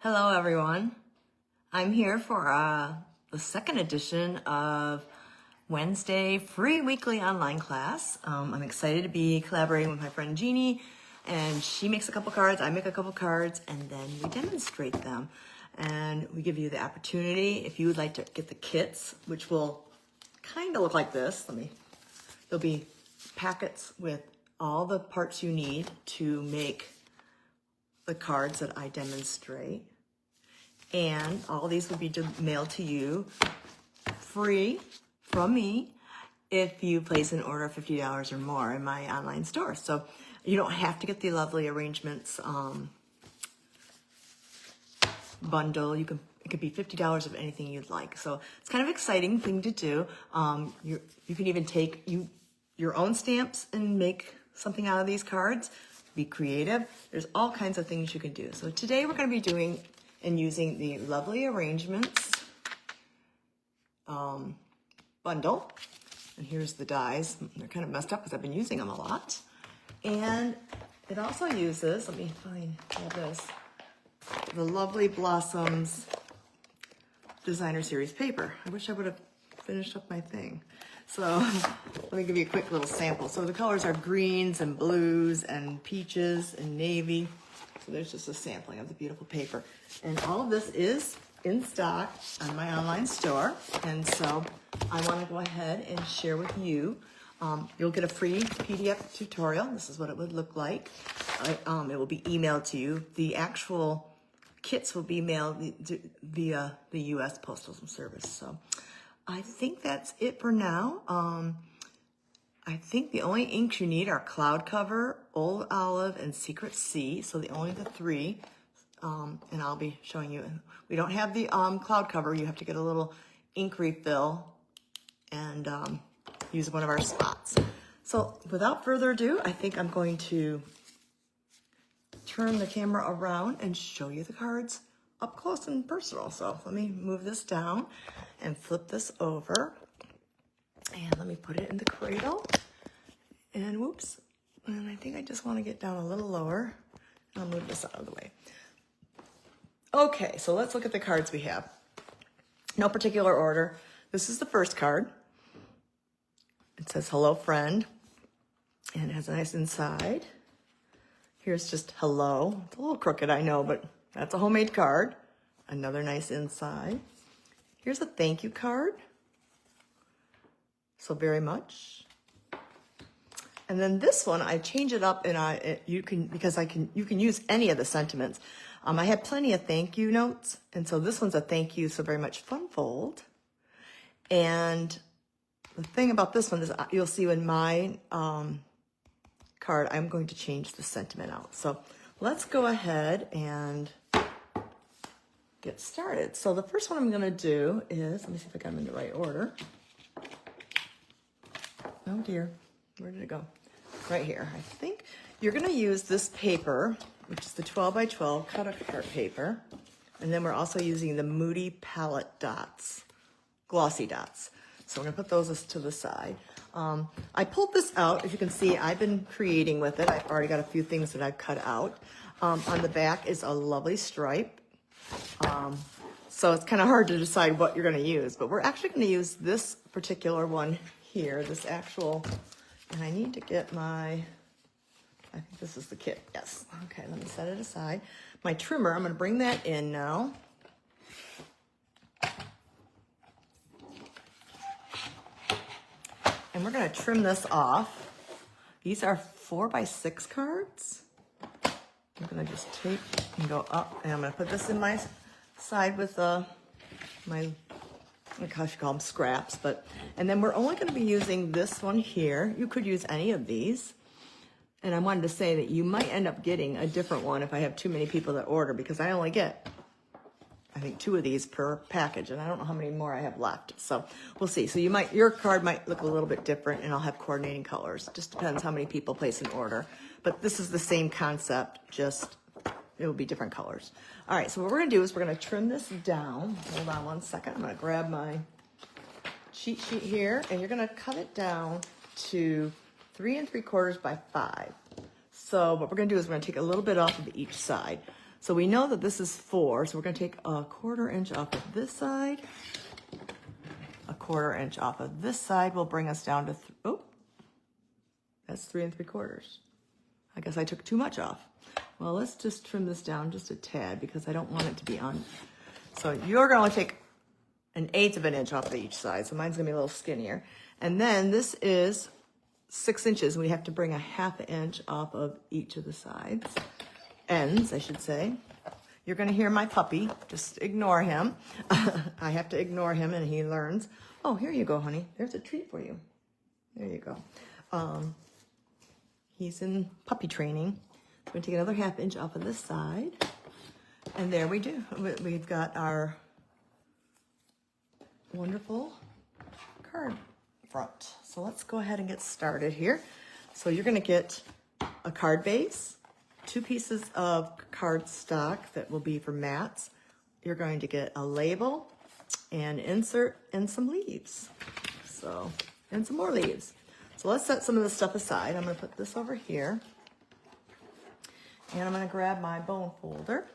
Hello everyone. I'm here for the second edition of Wednesday free weekly online class. I'm excited to be collaborating with my friend Jeannie, and she makes a couple cards, I make a couple cards, and then we demonstrate them. And we give you the opportunity, if you would like to get the kits, which will kind of look like this. There'll be packets with all the parts you need to make the cards that I demonstrate. And all these will be mailed to you free from me if you place an order of $50 or more in my online store. So you don't have to get the Lovely Arrangements bundle. It could be $50 of anything you'd like. So it's kind of exciting thing to do. You can even take your own stamps and make something out of these cards. Be creative. There's all kinds of things you can do. So today we're going to be doing and using the Lovely Arrangements bundle. And here's the dies. They're kind of messed up because I've been using them a lot. And it also uses, let me find all this, the Lovely Blossoms Designer Series paper. I wish I would have finished up my thing. So let me give you a quick little sample. So the colors are greens and blues and peaches and navy. So there's just a sampling of the beautiful paper. And all of this is in stock on my online store. And so I want to go ahead and share with you. You'll get a free PDF tutorial. This is what it would look like. It will be emailed to you. The actual kits will be mailed via the U.S. Postal Service. So I think that's it for now. I think the only inks you need are Cloud Cover, Old Olive, and Secret Sea. So only the three. And I'll be showing you. We don't have the Cloud Cover. You have to get a little ink refill and use one of our spots. So without further ado, I think I'm going to turn the camera around and show you the cards up close and personal. So let me move this down and flip this over. And let me put it in the cradle. And whoops. And I think I just want to get down a little lower. I'll move this out of the way. Okay, so let's look at the cards we have. No particular order. This is the first card. It says, hello, friend. And it has a nice inside. Here's just hello. It's a little crooked, I know, but that's a homemade card. Another nice inside. Here's a thank you card. So very much. And then this one, I change it up, and you can use any of the sentiments. I had plenty of thank you notes, and so this one's a thank you so very much fun fold. And the thing about this one is you'll see in my card, I'm going to change the sentiment out. So let's go ahead and get started. So the first one I'm going to do is, let me see if I got them in the right order. Oh dear, where did it go? Right here. I think you're going to use this paper, which is the 12 by 12 cut-apart paper. And then we're also using the Moody Palette dots, glossy dots. So we're going to put those to the side. I pulled this out. As you can see, I've been creating with it. I've already got a few things that I've cut out. On the back is a lovely stripe. So it's kind of hard to decide what you're going to use. But we're actually going to use this particular one here, this actual, and I need to get I think this is the kit, yes. Okay, let me set it aside. My trimmer, I'm going to bring that in now. And we're going to trim this off. These are 4 by 6 cards. I'm going to just take and go up, and I'm going to put this in my side with my, gosh, you call them scraps, and then we're only going to be using this one here. You could use any of these. And I wanted to say that you might end up getting a different one if I have too many people that order, because I only get, I think, 2 of these per package, and I don't know how many more I have left. So we'll see. So your card might look a little bit different, and I'll have coordinating colors. Just depends how many people place an order. But this is the same concept, just it will be different colors. All right, so what we're going to do is we're going to trim this down. Hold on one second. I'm going to grab my cheat sheet here, and you're going to cut it down to 3 3/4 by 5. So what we're going to do is we're going to take a little bit off of each side. So we know that this is 4, so we're gonna take a 1/4 inch off of this side. A 1/4 inch off of this side will bring us down to, oh, that's 3 3/4. I guess I took too much off. Well, let's just trim this down just a tad because I don't want it to be on. So you're gonna take 1/8 of an inch off of each side. So mine's gonna be a little skinnier. And then this is 6 inches. We have to bring a 1/2 inch off of each of the sides. Ends, I should say. You're gonna hear my puppy, just ignore him. I have to ignore him and he learns. Oh, here you go, honey. There's a treat for you. There you go. He's in puppy training. So we're gonna take another 1/2 inch off of this side. And there we do. We've got our wonderful card front. So let's go ahead and get started here. So you're gonna get a card base, 2 pieces of card stock that will be for mats. You're going to get a label, an insert, and some leaves. So, and some more leaves. So let's set some of this stuff aside. I'm gonna put this over here. And I'm gonna grab my bone folder.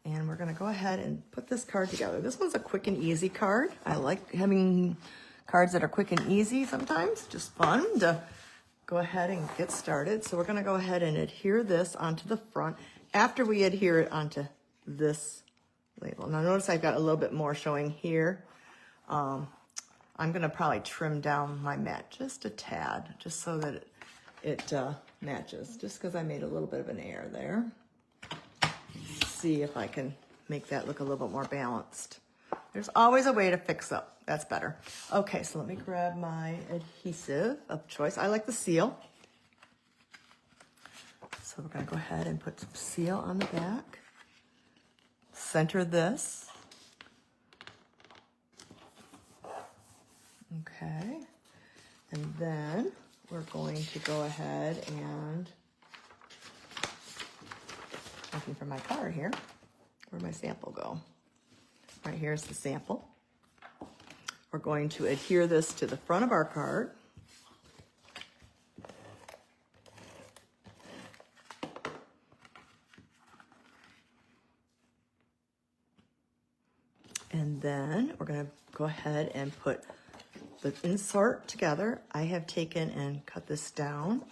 And we're gonna go ahead and put this card together. This one's a quick and easy card. I like having cards that are quick and easy sometimes. Just fun to go ahead and get started. So we're gonna go ahead and adhere this onto the front after we adhere it onto this label. Now notice I've got a little bit more showing here. I'm gonna probably trim down my mat just a tad, just so that it matches, just because I made a little bit of an error there. See if I can make that look a little bit more balanced. There's always a way to fix up. That's better. Okay, so let me grab my adhesive of choice. I like the seal. So we're gonna go ahead and put some seal on the back. Center this. Okay, and then we're going to go ahead and, looking for my card here, where'd my sample go? Right here's the sample. We're going to adhere this to the front of our card. And then we're going to go ahead and put the insert together. I have taken and cut this down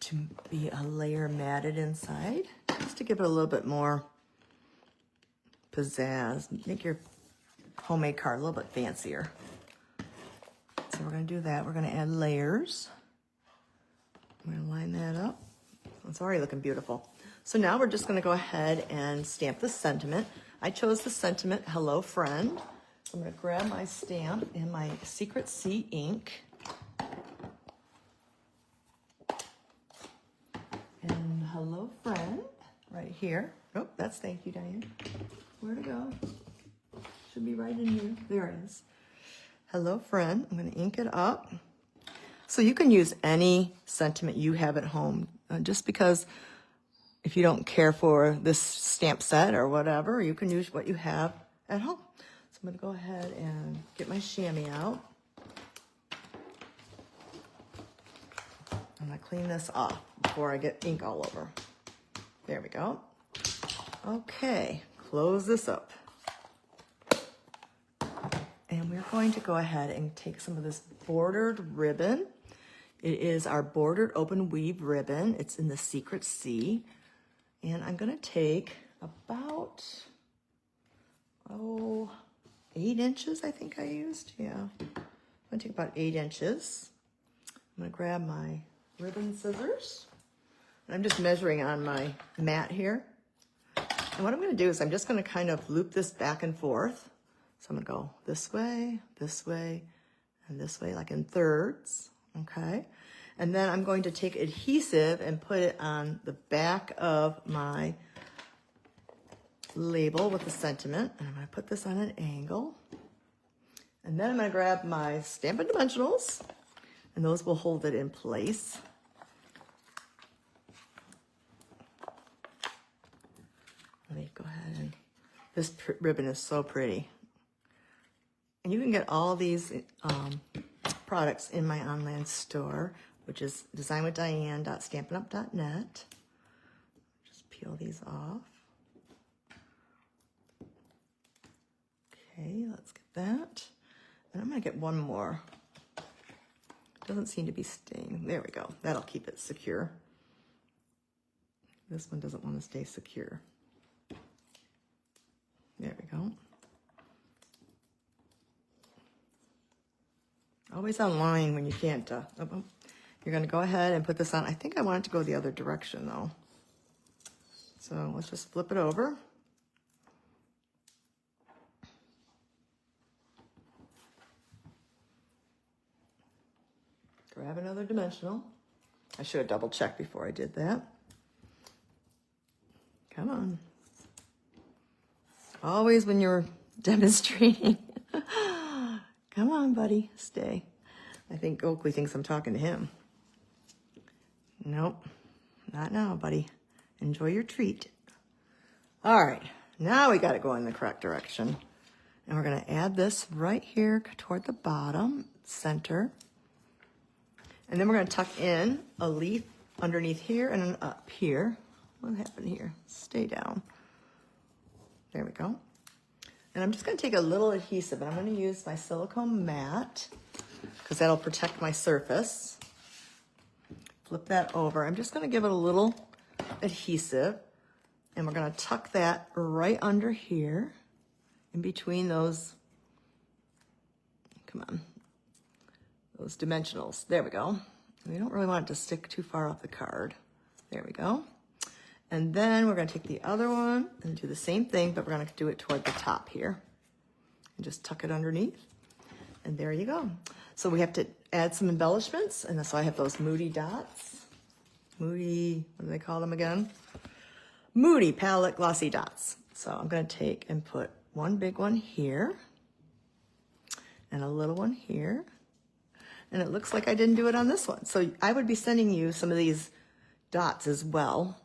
to be a layer matted inside, just to give it a little bit more pizzazz, make your homemade card a little bit fancier. So we're gonna do that. We're gonna add layers. I'm gonna line that up. It's already looking beautiful. So now we're just gonna go ahead and stamp the sentiment. I chose the sentiment, Hello Friend. I'm gonna grab my stamp and my Secret C ink. And Hello Friend, right here. Oh, that's thank you, Diane. Where'd it go? Should be right in here. There it is. Hello Friend. I'm gonna ink it up. So you can use any sentiment you have at home, just because if you don't care for this stamp set or whatever, you can use what you have at home. So I'm gonna go ahead and get my chamois out. I'm gonna clean this off before I get ink all over. There we go. Okay, close this up. And we're going to go ahead and take some of this bordered ribbon. It is our bordered open weave ribbon. It's in the Secret C. And I'm gonna take about, 8 inches, I think I used. Yeah, I'm gonna take about 8 inches. I'm gonna grab my ribbon scissors. And I'm just measuring on my mat here. And what I'm gonna do is I'm just gonna kind of loop this back and forth. So I'm gonna go this way, and this way, like in thirds, okay? And then I'm going to take adhesive and put it on the back of my label with the sentiment. And I'm gonna put this on an angle. And then I'm gonna grab my Stampin' Dimensionals, and those will hold it in place. Let me go ahead and, this ribbon is so pretty. And you can get all these products in my online store, which is designwithdiane.stampinup.net. Just peel these off. Okay, let's get that. And I'm gonna get one more. Doesn't seem to be staying. There we go. That'll keep it secure. This one doesn't want to stay secure. There we go. Always online when you can't. You're going to go ahead and put this on. I think I want it to go the other direction though. So let's just flip it over. Grab another dimensional. I should have double checked before I did that. Come on. Always when you're demonstrating. Come on, buddy, stay. I think Oakley thinks I'm talking to him. Nope, not now, buddy. Enjoy your treat. All right, now we got to go in the correct direction. And we're going to add this right here toward the bottom, center. And then we're going to tuck in a leaf underneath here and an up here. What happened here? Stay down. There we go. And I'm just going to take a little adhesive, and I'm going to use my silicone mat because that'll protect my surface. Flip that over. I'm just going to give it a little adhesive, and we're going to tuck that right under here in between those, come on, those dimensionals. There we go. We don't really want it to stick too far off the card. There we go. And then we're going to take the other one and do the same thing, but we're going to do it toward the top here. And just tuck it underneath. And there you go. So we have to add some embellishments. And so I have those moody dots. Moody, what do they call them again? Moody palette glossy dots. So I'm going to take and put one big one here. And a little one here. And it looks like I didn't do it on this one. So I would be sending you some of these dots as well.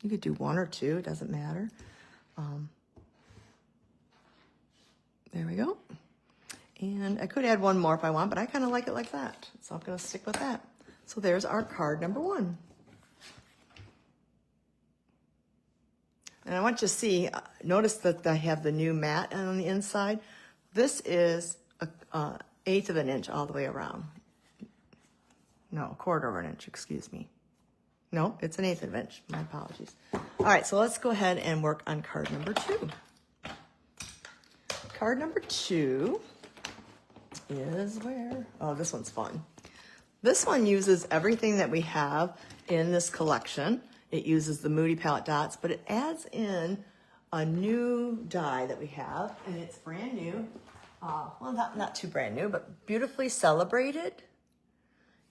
You could do one or two, it doesn't matter. There we go. And I could add one more if I want, but I kind of like it like that. So I'm going to stick with that. So there's our card number 1. And I want you to see, notice that I have the new mat on the inside. This is an 1/8 of an inch all the way around. No, 1/4 of an inch, excuse me. No, it's an 1/8 of an inch. My apologies. All right, so let's go ahead and work on card number 2. Card number 2 is where? Oh, this one's fun. This one uses everything that we have in this collection. It uses the Moody palette dots, but it adds in a new die that we have, and it's brand new. Well, not too brand new, but beautifully celebrated.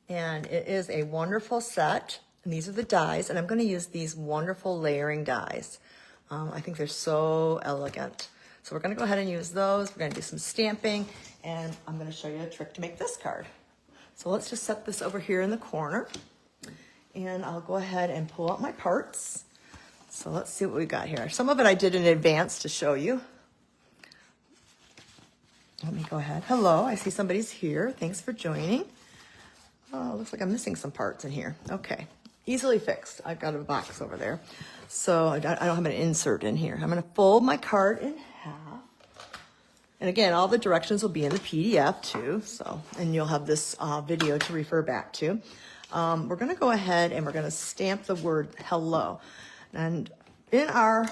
And it is a wonderful set. And these are the dies, and I'm going to use these wonderful layering dies. I think they're so elegant. So we're going to go ahead and use those. We're going to do some stamping, and I'm going to show you a trick to make this card. So let's just set this over here in the corner, and I'll go ahead and pull out my parts. So let's see what we got here. Some of it I did in advance to show you. Let me go ahead. Hello, I see somebody's here. Thanks for joining. Oh, looks like I'm missing some parts in here. Okay. Easily fixed. I've got a box over there. So I don't have an insert in here. I'm going to fold my card in half. And again, all the directions will be in the PDF too. So, and you'll have this video to refer back to. We're going to go ahead and we're going to stamp the word hello. And in our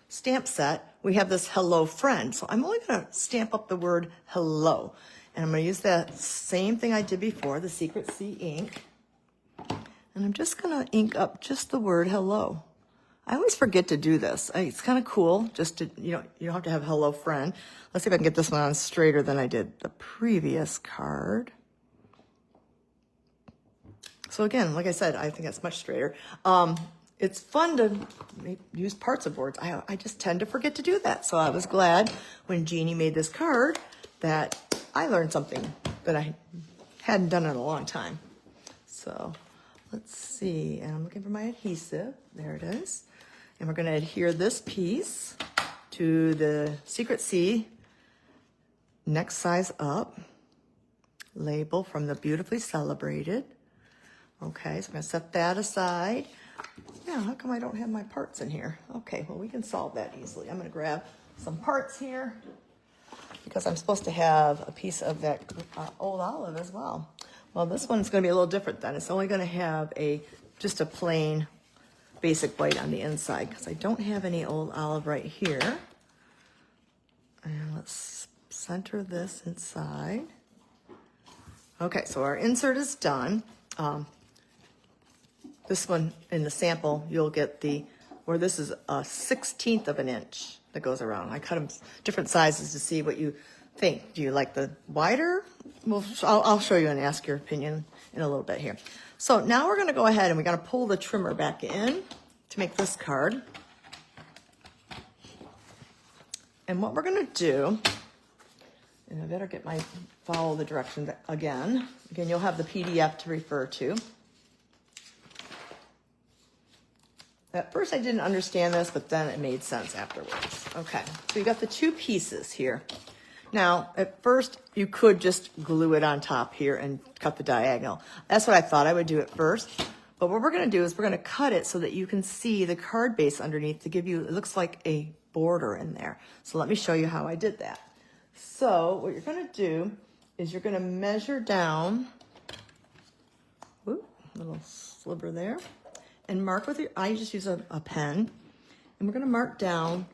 stamp set, we have this hello friend. So I'm only going to stamp up the word hello. And I'm going to use that same thing I did before, the Secret C ink. And I'm just going to ink up just the word hello. I always forget to do this. It's kind of cool just to, you don't have to have hello friend. Let's see if I can get this one on straighter than I did the previous card. So again, like I said, I think it's much straighter. It's fun to use parts of words. I just tend to forget to do that. So I was glad when Jeannie made this card that I learned something that I hadn't done in a long time. So let's see, and I'm looking for my adhesive. There it is. And we're going to adhere this piece to the Secret C next size up label from the Beautifully Celebrated. Okay, so I'm going to set that aside. Yeah, how come I don't have my parts in here? Okay, well, we can solve that easily. I'm going to grab some parts here because I'm supposed to have a piece of that old olive as well. Well, this one's going to be a little different then. It's only going to have just a plain basic white on the inside because I don't have any old olive right here. And let's center this inside. Okay, so our insert is done. This one in the sample, you'll get where this is a 1/16 of an inch that goes around. I cut them different sizes to see what you think. Do you like the wider? Well, I'll show you and ask your opinion in a little bit here. So now we're gonna go ahead and we're gonna pull the trimmer back in to make this card. And what we're gonna do, and I better follow the directions again. Again, you'll have the PDF to refer to. At first I didn't understand this, but then it made sense afterwards. Okay, so you got the two pieces here. Now, at first you could just glue it on top here and cut the diagonal. That's what I thought I would do at first. But what we're gonna do is we're gonna cut it so that you can see the card base underneath to give you, it looks like a border in there. So let me show you how I did that. So what you're gonna do is you're gonna measure down, whoop, little sliver there, and mark with I just use a pen, and we're gonna mark down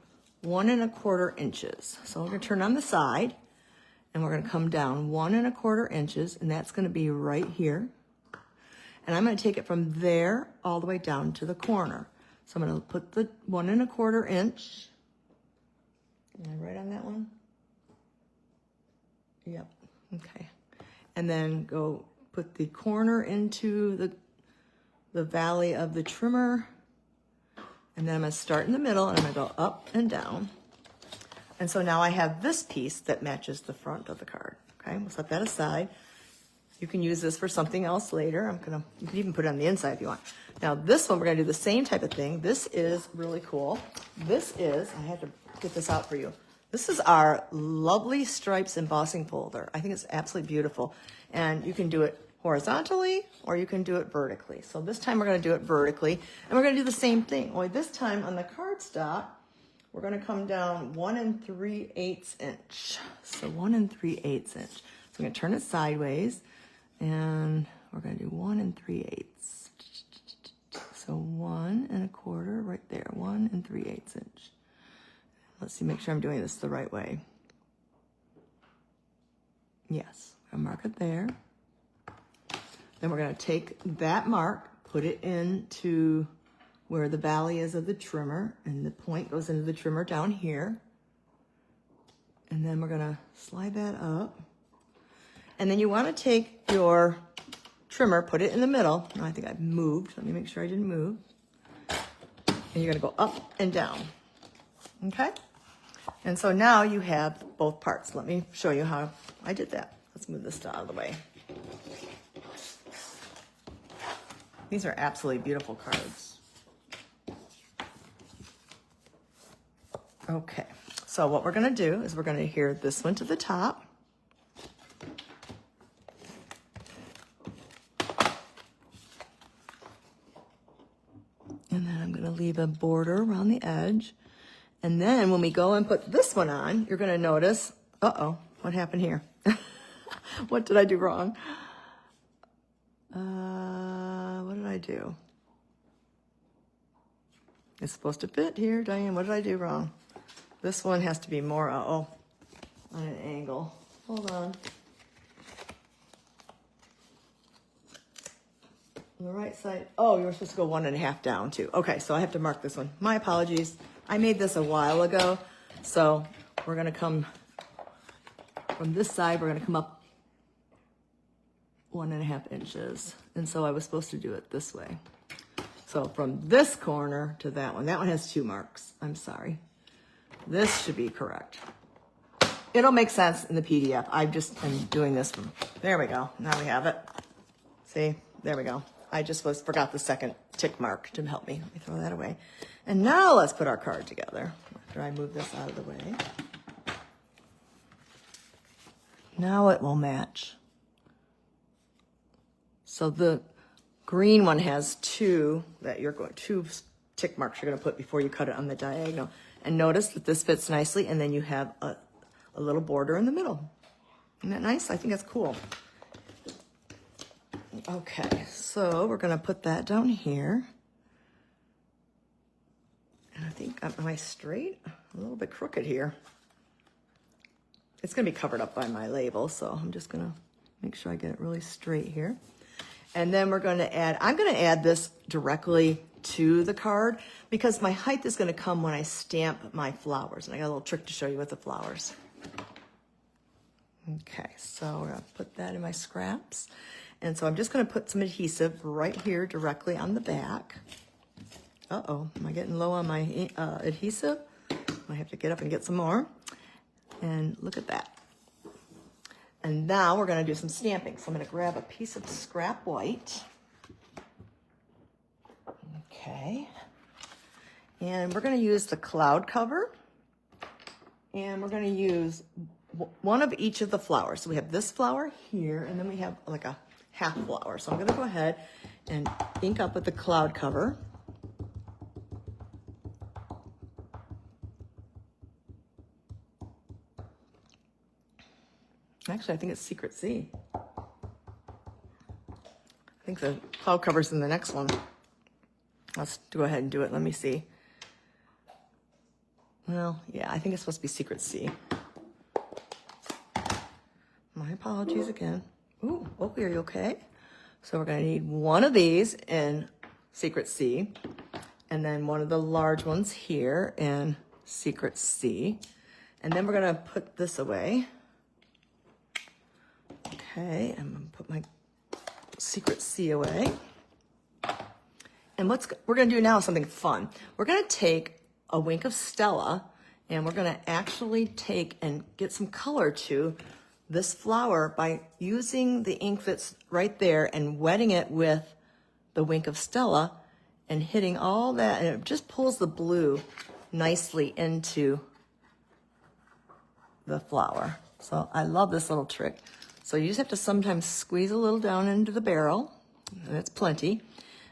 1 1/4 inches. So we're gonna turn on the side, and we're gonna come down 1 1/4 inches, and that's gonna be right here. And I'm gonna take it from there all the way down to the corner. So I'm gonna put the 1 1/4 inch, am I right on that one? Yep, okay. And then go put the corner into the valley of the trimmer. And then I'm gonna start in the middle and I'm gonna go up and down. And so now I have this piece that matches the front of the card. Okay, we'll set that aside. You can use this for something else later. You can even put it on the inside if you want. Now this one, we're gonna do the same type of thing. This is really cool. I had to get this out for you. This is our lovely stripes embossing folder. I think it's absolutely beautiful. And you can do it horizontally or you can do it vertically. So this time we're gonna do it vertically and we're gonna do the same thing. Only this time on the cardstock, we're gonna come down 1 3/8 inch. So 1 3/8 inch. So I'm gonna turn it sideways and we're gonna do 1 3/8. So 1 1/4 right there, 1 3/8 inch. Let's see, make sure I'm doing this the right way. Yes, I'll mark it there. Then we're gonna take that mark, put it into where the valley is of the trimmer, and the point goes into the trimmer down here. And then we're gonna slide that up. And then you wanna take your trimmer, put it in the middle. No, I think I've moved. Let me make sure I didn't move. And you're gonna go up and down, okay? And so now you have both parts. Let me show you how I did that. Let's move this out of the way. These are absolutely beautiful cards. Okay, so what we're gonna do is we're gonna adhere this one to the top. And then I'm gonna leave a border around the edge. And then when we go and put this one on, you're gonna notice, uh-oh, what happened here? What did I do wrong? What did I do? It's supposed to fit here, Diane. What did I do wrong? This one has to be more, on an angle. Hold on. On the right side. Oh, you were supposed to go 1 1/2 down too. Okay, so I have to mark this one. My apologies. I made this a while ago. So we're gonna come from this side, we're gonna come up 1 1/2 inches. And so I was supposed to do it this way. So from this corner to that one has 2 marks. I'm sorry. This should be correct. It'll make sense in the PDF. I just am doing this from, there we go. Now we have it. See, there we go. I just forgot the second tick mark to help me. Let me throw that away. And now let's put our card together. After I move this out of the way. Now it will match. So the green one has 2 that you're going, 2 tick marks you're gonna put before you cut it on the diagonal. And notice that this fits nicely, and then you have a little border in the middle. Isn't that nice? I think that's cool. Okay, so we're gonna put that down here. And I think, am I straight? A little bit crooked here. It's gonna be covered up by my label, so I'm just gonna make sure I get it really straight here. And then we're gonna add, I'm gonna add this directly to the card because my height is gonna come when I stamp my flowers. And I got a little trick to show you with the flowers. Okay, so we're gonna put that in my scraps. And so I'm just gonna put some adhesive right here directly on the back. Uh-oh, am I getting low on my adhesive? I have to get up and get some more. And look at that. And now we're gonna do some stamping. So I'm gonna grab a piece of scrap white. Okay. And we're gonna use the cloud cover. And we're gonna use one of each of the flowers. So we have this flower here, and then we have like a half flower. So I'm gonna go ahead and ink up with the cloud cover. Actually, I think it's Secret C. I think the cloud cover's in the next one. Let's go ahead and do it. Let me see. Well, yeah, I think it's supposed to be Secret C. My apologies again. Ooh, Oakley, are you okay? So we're gonna need one of these in Secret C, and then one of the large ones here in Secret C. And then we're gonna put this away. Okay, I'm gonna put my Secret C away. And what we're gonna do now is something fun. We're gonna take a wink of Stella, and we're gonna actually take and get some color to this flower by using the ink that's right there and wetting it with the wink of Stella and hitting all that, and it just pulls the blue nicely into the flower. So I love this little trick. So you just have to sometimes squeeze a little down into the barrel, and that's plenty.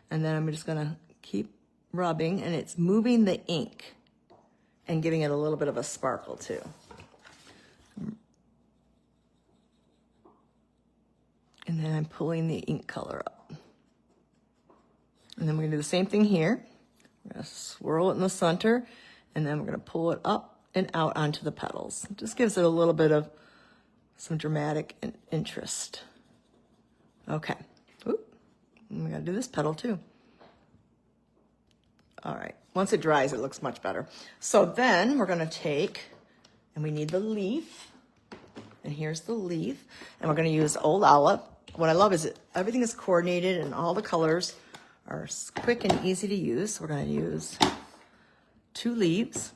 And then I'm just gonna keep rubbing, and it's moving the ink and giving it a little bit of a sparkle too. And then I'm pulling the ink color up. And then we're gonna do the same thing here. We're gonna swirl it in the center, and then we're gonna pull it up and out onto the petals. It just gives it a little bit of some dramatic interest. Okay. Oop. And we gotta do this petal too. All right. Once it dries, it looks much better. So then we're gonna take, and we need the leaf. And here's the leaf. And we're gonna use Old Olive. What I love is everything is coordinated and all the colors are quick and easy to use. So we're gonna use 2 leaves.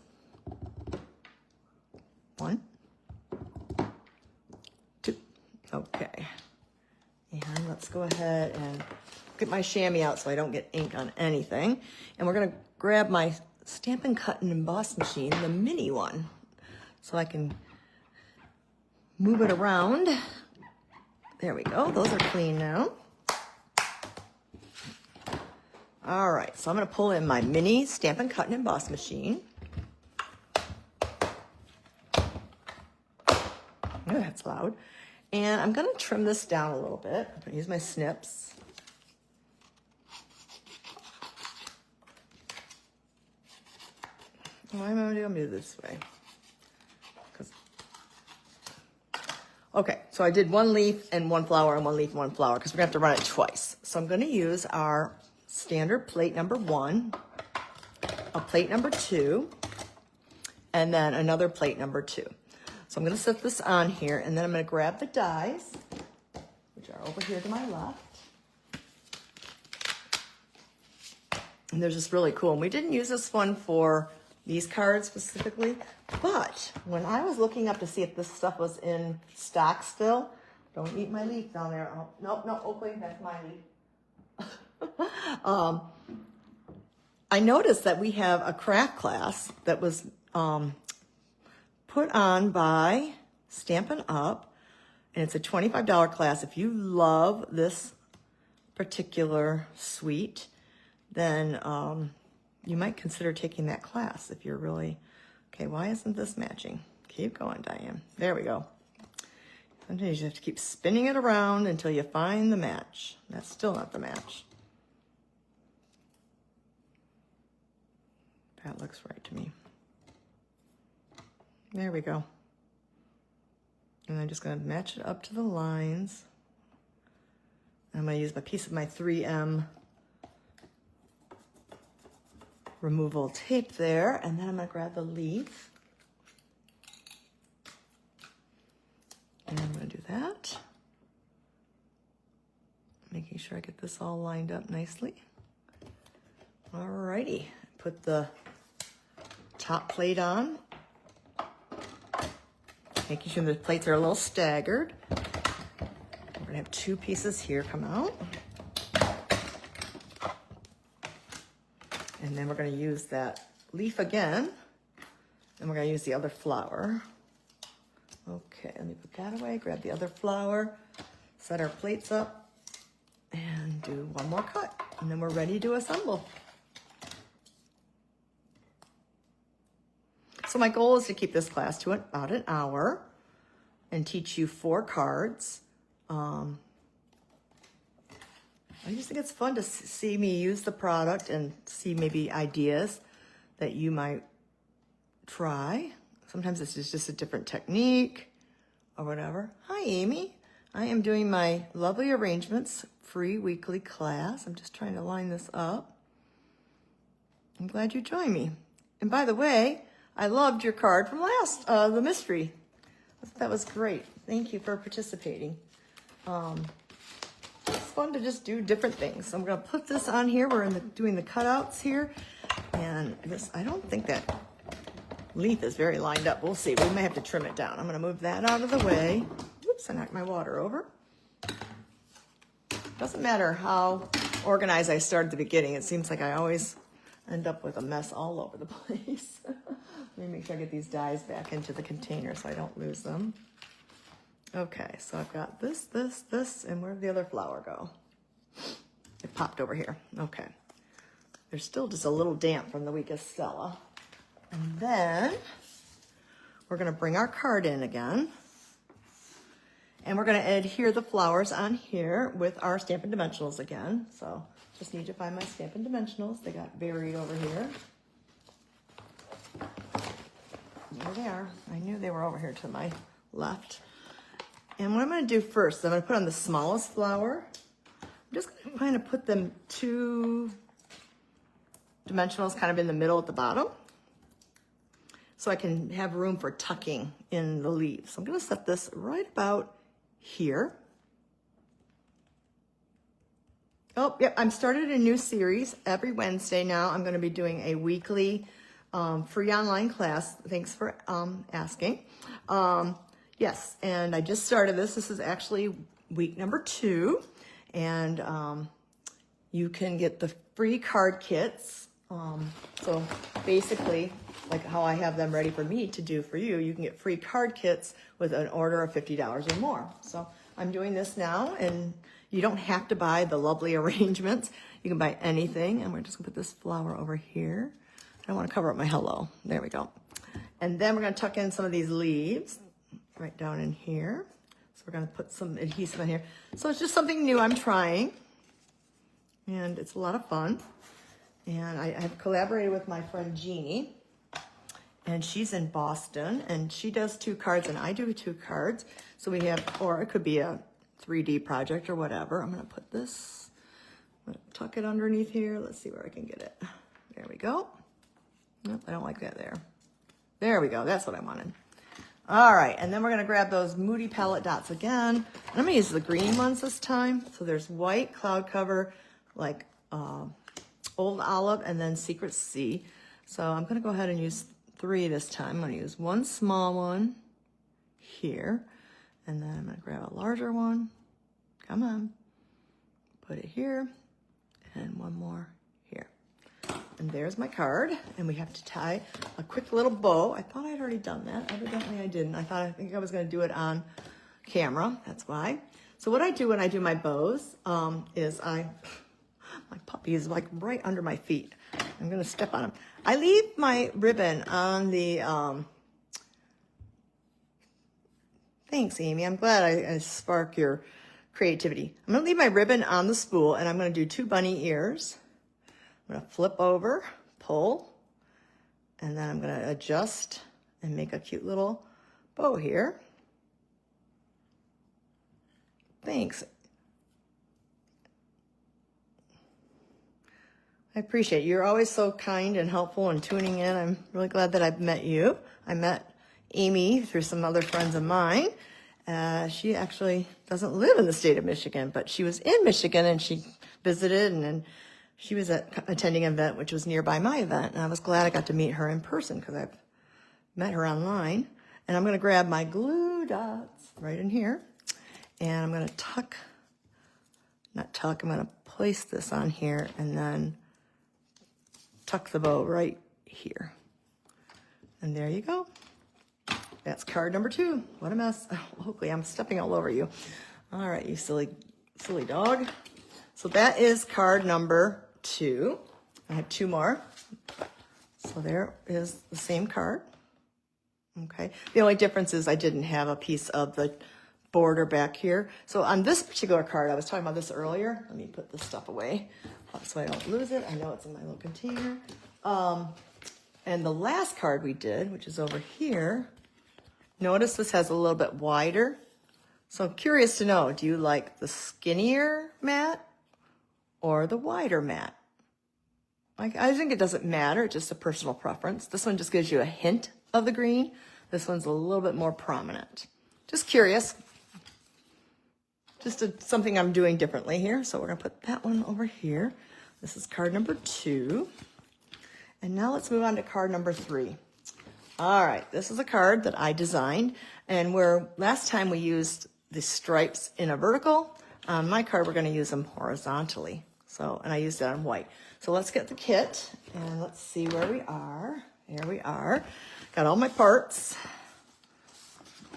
1, 2. Okay. And let's go ahead and get my chamois out so I don't get ink on anything. And we're gonna grab my Stampin' Cut and Emboss machine, the mini one, so I can move it around. There we go, those are clean now. All right, so I'm gonna pull in my mini Stampin' Cut and Emboss machine. Oh, that's loud. And I'm gonna trim this down a little bit. I'm gonna use my snips. Why am I gonna do it this way? Okay, so I did 1 leaf and 1 flower and 1 leaf and 1 flower because we're gonna have to run it twice. So I'm gonna use our standard plate number 1, a plate number 2, and then another plate number 2. So I'm gonna set this on here, and then I'm gonna grab the dies, which are over here to my left. And they're just really cool. And we didn't use this one for these cards specifically, but when I was looking up to see if this stuff was in stock still, don't eat my leaf down there. Oh, no, Oakley, that's my leaf. I noticed that we have a craft class that was put on by Stampin' Up, and it's a $25 class. If you love this particular suite, then you might consider taking that class if you're really, okay, why isn't this matching? Keep going, Diane. There we go. Sometimes you have to keep spinning it around until you find the match. That's still not the match. That looks right to me. There we go. And I'm just going to match it up to the lines. I'm going to use my piece of my 3M removal tape there, and then I'm going to grab the leaf. And I'm going to do that. Making sure I get this all lined up nicely. Alrighty, put the top plate on. Making sure the plates are a little staggered. We're gonna have two pieces here come out. And then we're gonna use that leaf again. And we're gonna use the other flower. Okay, let me put that away, grab the other flower, set our plates up, and do one more cut. And then we're ready to assemble. So my goal is to keep this class to about an hour and teach you 4 cards. I just think it's fun to see me use the product and see maybe ideas that you might try. Sometimes it's just a different technique or whatever. Hi, Amy. I am doing my Lovely Arrangements free weekly class. I'm just trying to line this up. I'm glad you joined me. And by the way, I loved your card from last, the mystery. That was great. Thank you for participating. It's fun to just do different things. I'm gonna put this on here. We're doing the cutouts here. And this, I don't think that leaf is very lined up. We'll see. We may have to trim it down. I'm gonna move that out of the way. Oops, I knocked my water over. Doesn't matter how organized I start at the beginning. It seems like I always end up with a mess all over the place. Let me make sure I get these dies back into the container so I don't lose them. Okay, so I've got this, and where did the other flower go? It popped over here. Okay. There's still just a little damp from the week of Stella. And then we're gonna bring our card in again. And we're gonna adhere the flowers on here with our Stampin' Dimensionals again. So just need to find my Stampin' Dimensionals. They got buried over here. There they are. I knew they were over here to my left. And what I'm gonna do first, I'm gonna put on the smallest flower. I'm just gonna kind of put them 2 dimensionals kind of in the middle at the bottom, so I can have room for tucking in the leaves. So I'm gonna set this right about here. Oh, yep, I'm started a new series every Wednesday now. I'm gonna be doing a weekly free online class. Thanks for asking. Yes, and I just started this. This is actually week number 2. And you can get the free card kits. So basically, like how I have them ready for me to do for you, you can get free card kits with an order of $50 or more. So I'm doing this now, and you don't have to buy the Lovely Arrangements. You can buy anything, and we're just gonna put this flower over here. I don't wanna cover up my hello. There we go. And then we're gonna tuck in some of these leaves right down in here. So we're gonna put some adhesive in here. So it's just something new I'm trying, and it's a lot of fun. And I have collaborated with my friend Jeannie, and she's in Boston, and she does 2 cards and I do 2 cards. So we have, or it could be a 3D project or whatever. I'm gonna put this, I'm gonna tuck it underneath here. Let's see where I can get it. There we go. Nope, I don't like that there. There we go, that's what I wanted. All right, and then we're gonna grab those Moody palette dots again. And I'm gonna use the green ones this time. So there's white, cloud cover, like Old Olive, and then Secret Sea. So I'm gonna go ahead and use 3 this time. I'm gonna use 1 small one here, and then I'm gonna grab a larger one. Come on, put it here, and 1 more here. And there's my card, and we have to tie a quick little bow. I thought I'd already done that. Evidently I didn't. I think I was gonna do it on camera, that's why. So what I do when I do my bows is my puppy is like right under my feet. I'm gonna step on them. I leave my ribbon on the, thanks, Amy. I'm glad I spark your creativity. I'm gonna leave my ribbon on the spool and I'm gonna do 2 bunny ears. I'm gonna flip over, pull, and then I'm gonna adjust and make a cute little bow here. Thanks. I appreciate it. You're always so kind and helpful and tuning in. I'm really glad that I've met you. I met Amy through some other friends of mine. She actually doesn't live in the state of Michigan, but she was in Michigan and she visited and she was attending an event which was nearby my event. And I was glad I got to meet her in person because I've met her online. And I'm going to grab my glue dots right in here. And I'm going to I'm going to place this on here and then tuck the bow right here. And there you go. That's card number 2. What a mess. Oh, hopefully I'm stepping all over you. All right, you silly dog. So that is card number 2. I have 2 more. So there is the same card. Okay. The only difference is I didn't have a piece of the border back here. So on this particular card, I was talking about this earlier. Let me put this stuff away so I don't lose it. I know it's in my little container. And the last card we did, which is over here, notice this has a little bit wider. So I'm curious to know, do you like the skinnier mat or the wider mat? I think it doesn't matter. It's just a personal preference. This one just gives you a hint of the green. This one's a little bit more prominent. Just curious. Just something I'm doing differently here. So we're going to put that one over here. This is card number 2. And now let's move on to card number 3. All right, this is a card that I designed. And where last time we used the stripes in a vertical, on my card we're going to use them horizontally. So, and I used it on white. So let's get the kit and let's see where we are. Here we are. Got all my parts.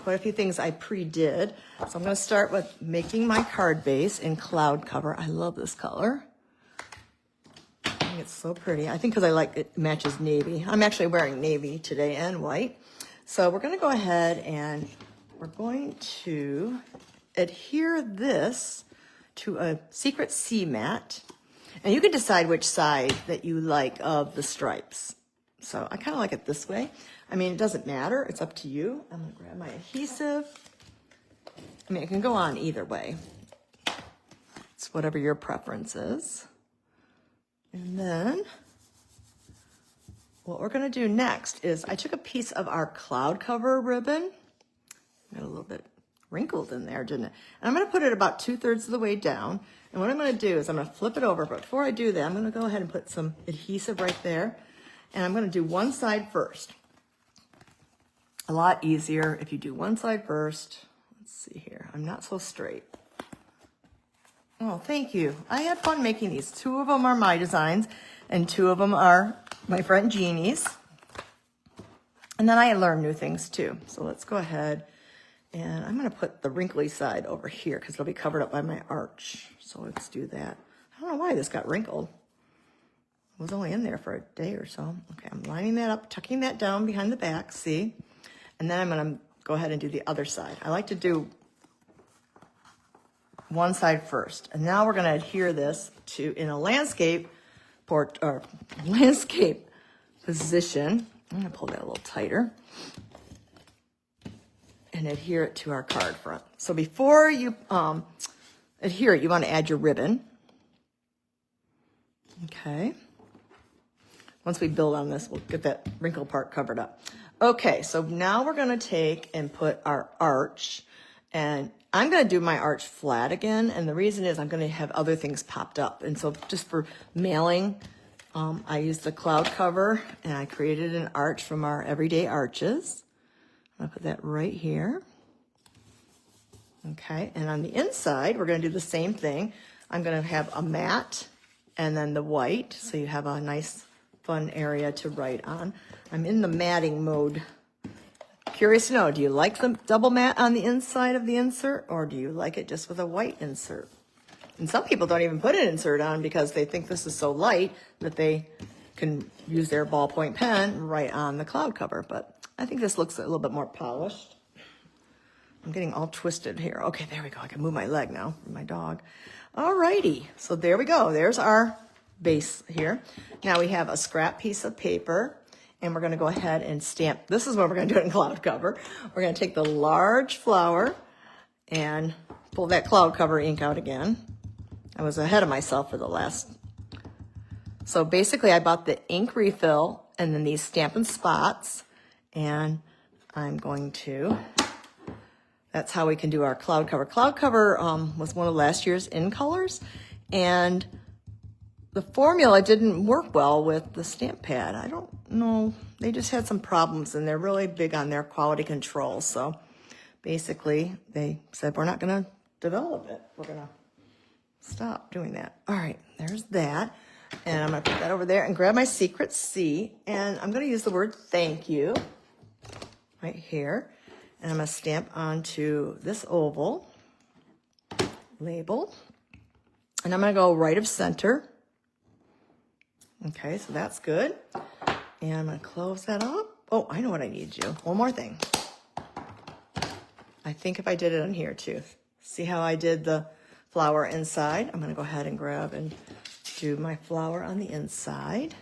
Quite a few things I pre-did. So I'm going to start with making my card base in cloud cover. I love this color. I think it's so pretty. I think because I like it matches navy. I'm actually wearing navy today and white. So we're going to go ahead and we're going to adhere this to a secret C mat. And you can decide which side that you like of the stripes. So I kind of like it this way. I mean, it doesn't matter. It's up to you. I'm going to grab my adhesive. I mean, it can go on either way. It's whatever your preference is. And then what we're going to do next is I took a piece of our cloud cover ribbon. Got a little bit wrinkled in there, didn't it? And I'm going to put it about 2/3 of the way down. And what I'm going to do is I'm going to flip it over. But before I do that, I'm going to go ahead and put some adhesive right there. And I'm going to do one side first. A lot easier if you do one side first. Let's see here. I'm not so straight. Oh, thank you. I had fun making these. 2 of them are my designs, and 2 of them are my friend Jeannie's. And then I learned new things too. So let's go ahead. And I'm going to put the wrinkly side over here because it'll be covered up by my arch. So let's do that. I don't know why this got wrinkled. It was only in there for a day or so. Okay, I'm lining that up, tucking that down behind the back, see? And then I'm going to go ahead and do the other side. I like to do one side first. And now we're going to adhere this to, in a landscape landscape position. I'm going to pull that a little tighter. And adhere it to our card front. So before you adhere it, you want to add your ribbon. Okay. Once we build on this, we'll get that wrinkle part covered up. Okay, so now we're going to take and put our arch. And I'm going to do my arch flat again. And the reason is I'm going to have other things popped up. And so just for mailing, I used the cloud cover. And I created an arch from our everyday arches. I'll put that right here. Okay, and on the inside, we're going to do the same thing. I'm going to have a matte and then the white, so you have a nice, fun area to write on. I'm in the matting mode. Curious to know, do you like the double matte on the inside of the insert, or do you like it just with a white insert? And some people don't even put an insert on because they think this is so light that they can use their ballpoint pen right on the cloud cover. But I think this looks a little bit more polished. I'm getting all twisted here. Okay, there we go. I can move my leg now, my dog. All righty, so there we go. There's our base here. Now we have a scrap piece of paper, and we're gonna go ahead and stamp. This is what we're gonna do it in cloud cover. We're gonna take the large flower and pull that cloud cover ink out again. I was ahead of myself for the last. So basically I bought the ink refill and then these Stampin' Spots, and I'm going to, that's how we can do our cloud cover. Cloud cover was one of last year's in colors, and the formula didn't work well with the stamp pad. I don't know, they just had some problems, and they're really big on their quality control. So basically they said, we're not gonna develop it. We're gonna stop doing that. All right, there's that. And I'm gonna put that over there and grab my secret C, and I'm gonna use the word thank you right here. And I'm gonna stamp onto this oval label. And I'm gonna go right of center. Okay, so that's good. And I'm gonna close that up. Oh, I know what I need to do. One more thing. I think if I did it on here too. See how I did the flower inside? I'm gonna go ahead and grab and do my flower on the inside.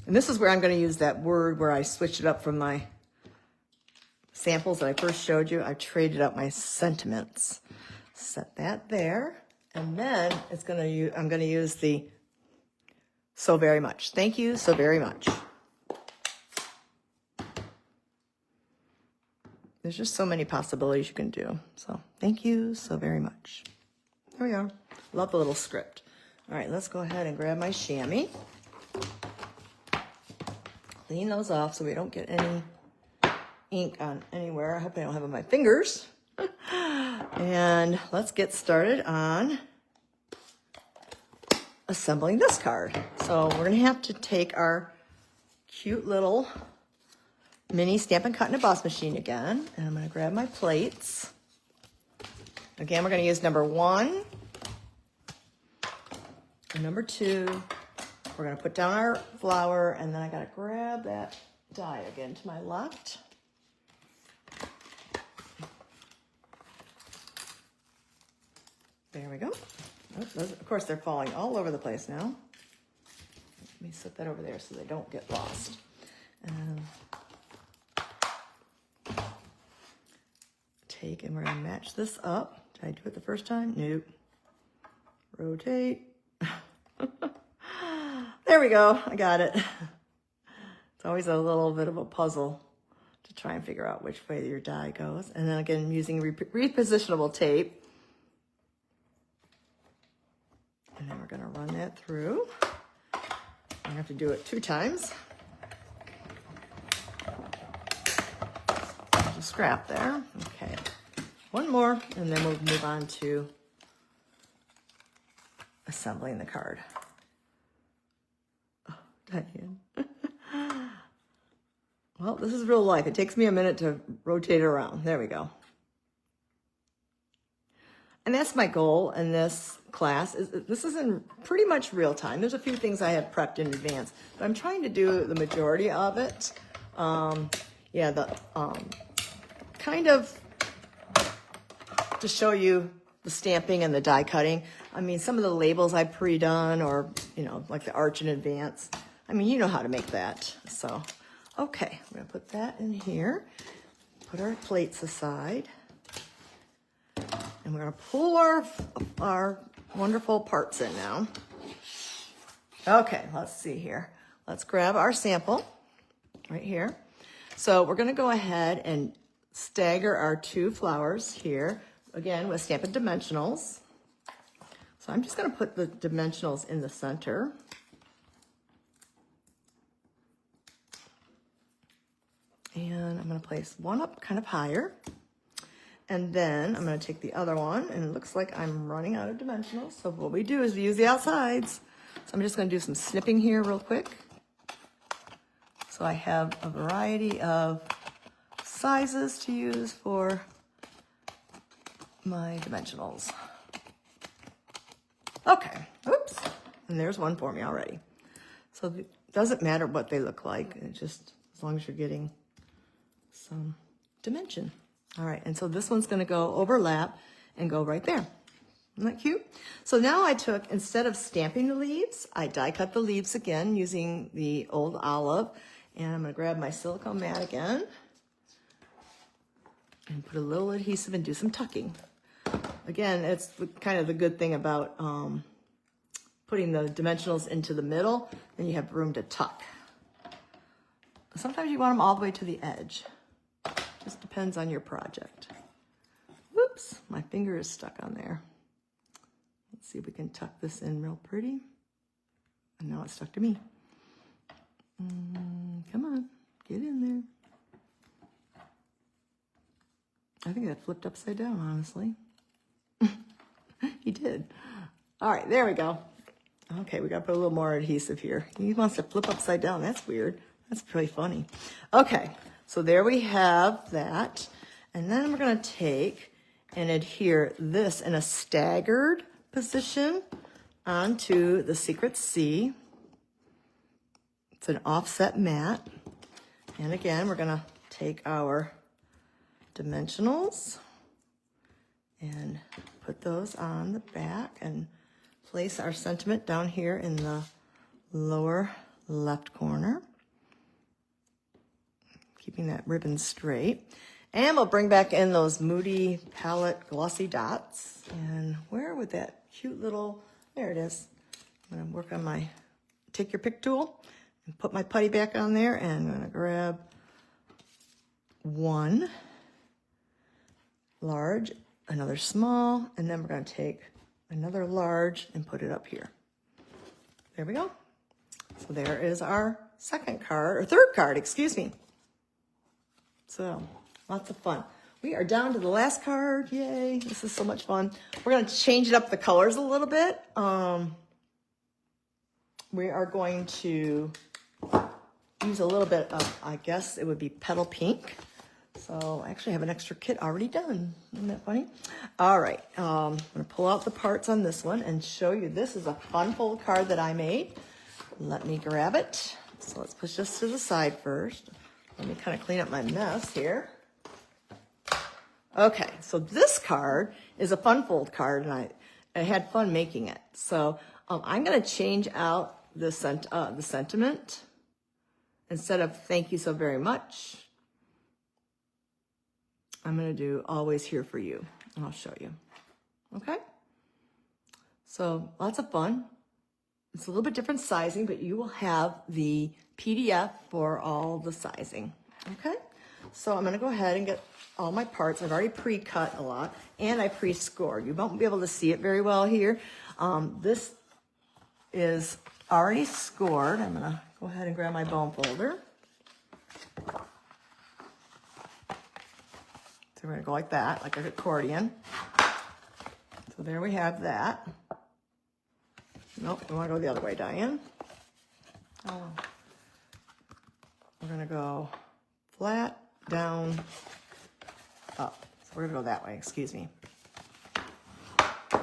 And this is where I'm going to use that word where I switched it up from my samples that I first showed you. I traded up my sentiments. Set that there. And then it's going to I'm going to use the so very much. Thank you so very much. There's just so many possibilities you can do. So thank you so very much. There we are. Love the little script. All right, let's go ahead and grab my chamois. Clean those off so we don't get any ink on anywhere. I hope I don't have it on my fingers. And let's get started on assembling this card. So we're gonna have to take our cute little mini Stampin' Cut and Emboss machine again, and I'm gonna grab my plates. Again, we're gonna use number 1 and number 2. We're gonna put down our flower, and then I gotta grab that die again to my left. There we go. Oh, those, of course, they're falling all over the place now. Let me set that over there so they don't get lost. And take, and we're gonna match this up. Did I do it the first time? Nope. Rotate. There we go, I got it. It's always a little bit of a puzzle to try and figure out which way your die goes. And then again, using repositionable tape. And then we're gonna run that through. I have to do it 2 times. There's a scrap there, okay. One more, and then we'll move on to assembling the card. Oh, Diane. Well, this is real life. It takes me a minute to rotate it around. There we go. And that's my goal in this class. This is in pretty much real time. There's a few things I have prepped in advance, but I'm trying to do the majority of it. Kind of to show you the stamping and the die cutting. I mean, some of the labels I pre-done, or, you know, like the arch in advance. I mean, you know how to make that. So, okay, we're gonna put that in here. Put our plates aside. And we're gonna pull our wonderful parts in now. Okay, let's see here. Let's grab our sample right here. So we're gonna go ahead and stagger our 2 flowers here, again with Stampin' Dimensionals. So I'm just gonna put the dimensionals in the center. And I'm gonna place one up kind of higher. And then I'm going to take the other one, and it looks like I'm running out of dimensionals. So what we do is we use the outsides. So I'm just going to do some snipping here real quick. So I have a variety of sizes to use for my dimensionals. Okay, oops, and there's one for me already. So it doesn't matter what they look like, it just, as long as you're getting some dimension. All right, and so this one's gonna go overlap and go right there. Isn't that cute? So now I took, instead of stamping the leaves, I die cut the leaves again using the old olive. And I'm gonna grab my silicone mat again and put a little adhesive and do some tucking. Again, it's kind of the good thing about putting the dimensionals into the middle, then you have room to tuck. Sometimes you want them all the way to the edge. Just depends on your project. Whoops, my finger is stuck on there. Let's see if we can tuck this in real pretty. And now it's stuck to me. Come on, get in there. I think that flipped upside down, honestly. He did. All right, there we go. Okay, we got to put a little more adhesive here. He wants to flip upside down. That's weird. That's pretty funny. Okay, so there we have that. And then we're going to take and adhere this in a staggered position onto the Secret C. It's an offset mat. And again, we're going to take our dimensionals and put those on the back and place our sentiment down here in the lower left corner. Keeping that ribbon straight. And we'll bring back in those Moody Palette Glossy Dots. And where would that cute little, there it is. I'm gonna work on my take your pick tool and put my putty back on there, and I'm gonna grab one large, another small, and then we're gonna take another large and put it up here. There we go. So there is our second card, or third card, excuse me. So lots of fun. We are down to the last card. Yay, this is so much fun. We're gonna change it up the colors a little bit. We are going to use a little bit of, I guess it would be petal pink. So I actually have an extra kit already done. Isn't that funny? All right, I'm gonna pull out the parts on this one and show you. This is a fun fold card that I made. Let me grab it. So let's push this to the side first. Let me kind of clean up my mess here. Okay, so this card is a fun fold card, and I had fun making it. So I'm gonna change out the sentiment. Instead of thank you so very much, I'm gonna do always here for you, and I'll show you, okay? So lots of fun. It's a little bit different sizing, but you will have the PDF for all the sizing, okay? So I'm gonna go ahead and get all my parts. I've already pre-cut a lot, and I pre-scored. You won't be able to see it very well here. This is already scored. I'm gonna go ahead and grab my bone folder. So we're gonna go like that, like an accordion. So there we have that. Nope, we wanna go the other way, Diane. Oh. We're gonna go flat, down, up. So we're gonna go that way, excuse me. So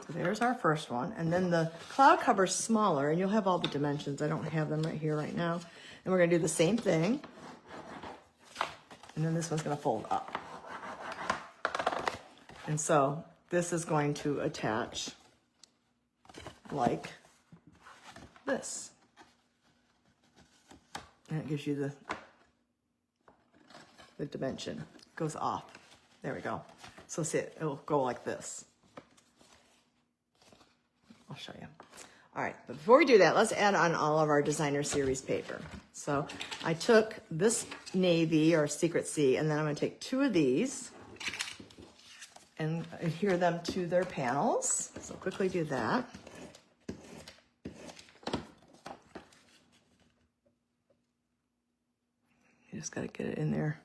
there's our first one. And then the cloud cover's smaller, and you'll have all the dimensions. I don't have them right here right now. And we're gonna do the same thing. And then this one's gonna fold up. And so this is going to attach like this. And it gives you the dimension. It goes off. There we go. So see, it'll go like this. I'll show you. All right, but before we do that, let's add on all of our designer series paper. So I took this navy or Secret C, and then I'm gonna take two of these and adhere them to their panels. So quickly do that. You just gotta get it in there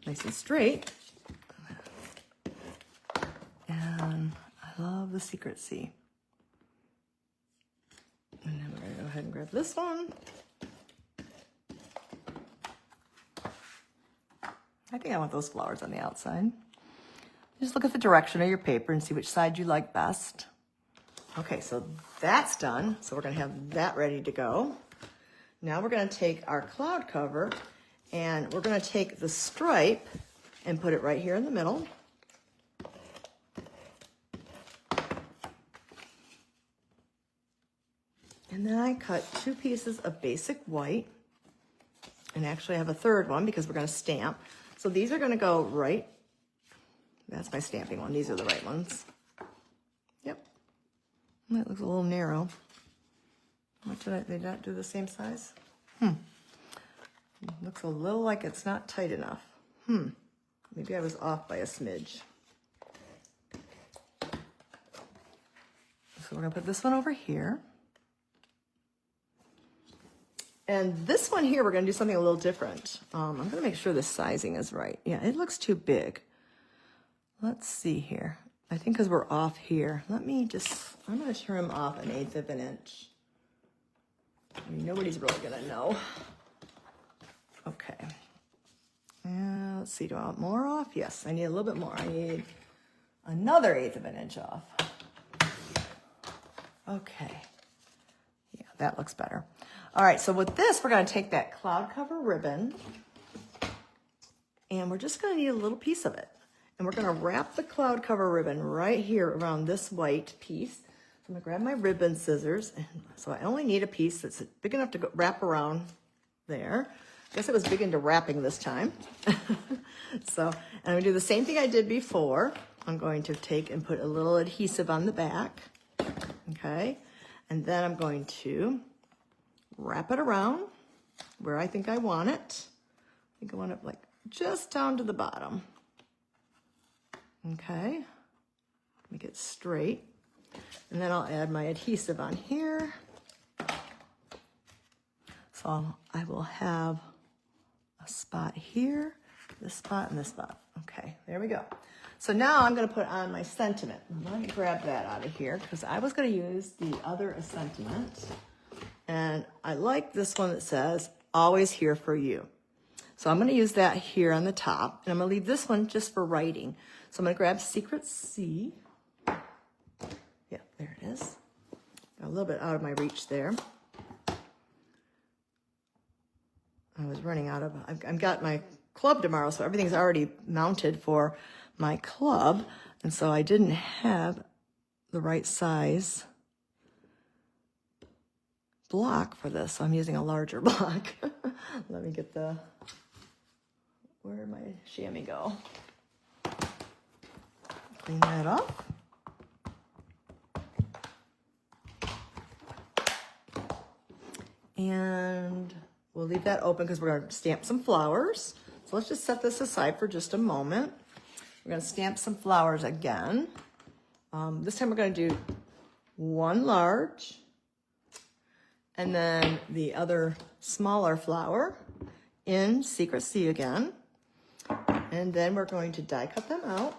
nice and straight. And I love the Secret C. And then we're gonna go ahead and grab this one. I think I want those flowers on the outside. Just look at the direction of your paper and see which side you like best. Okay, so that's done. So we're gonna have that ready to go. Now we're gonna take our cloud cover and we're gonna take the stripe and put it right here in the middle. And then I cut 2 pieces of basic white, and actually I have a third one because we're gonna stamp. So these are gonna go right, that's my stamping one, these are the right ones. Yep, that looks a little narrow. What did they not do the same size? Looks a little like it's not tight enough. Maybe I was off by a smidge. So we're gonna put this one over here. And this one here, we're gonna do something a little different. I'm gonna make sure the sizing is right. Yeah, it looks too big. Let's see here. I think because we're off here, I'm gonna trim off 1/8 of an inch. I mean, nobody's really gonna know. Okay. Let's see, do I want more off? Yes, I need a little bit more. I need another 1/8 of an inch off. Okay. Yeah, that looks better. All right, so with this, we're gonna take that cloud cover ribbon and we're just gonna need a little piece of it. And we're gonna wrap the cloud cover ribbon right here around this white piece. So I'm gonna grab my ribbon scissors. And so I only need a piece that's big enough to wrap around there. I guess it was big into wrapping this time. So, and I'm gonna do the same thing I did before. I'm going to take and put a little adhesive on the back, okay? And then I'm going to wrap it around where I think I want it. I think I want it like just down to the bottom. Okay, make it straight. And then I'll add my adhesive on here. So I will have a spot here, this spot, and this spot. Okay, there we go. So now I'm gonna put on my sentiment. Let me grab that out of here because I was gonna use the other sentiment. And I like this one that says, always here for you. So I'm gonna use that here on the top, and I'm gonna leave this one just for writing. So I'm gonna grab Secret C. Yeah, there it is. Got a little bit out of my reach there. I was running out of, I've got my club tomorrow, so everything's already mounted for my club. And so I didn't have the right size block for this, so I'm using a larger block. Let me get where'd my chamois go? Clean that up. And we'll leave that open because we're gonna stamp some flowers. So let's just set this aside for just a moment. We're gonna stamp some flowers again. This time we're gonna do 1 large, and then the other smaller flower in Secret C again. And then we're going to die cut them out.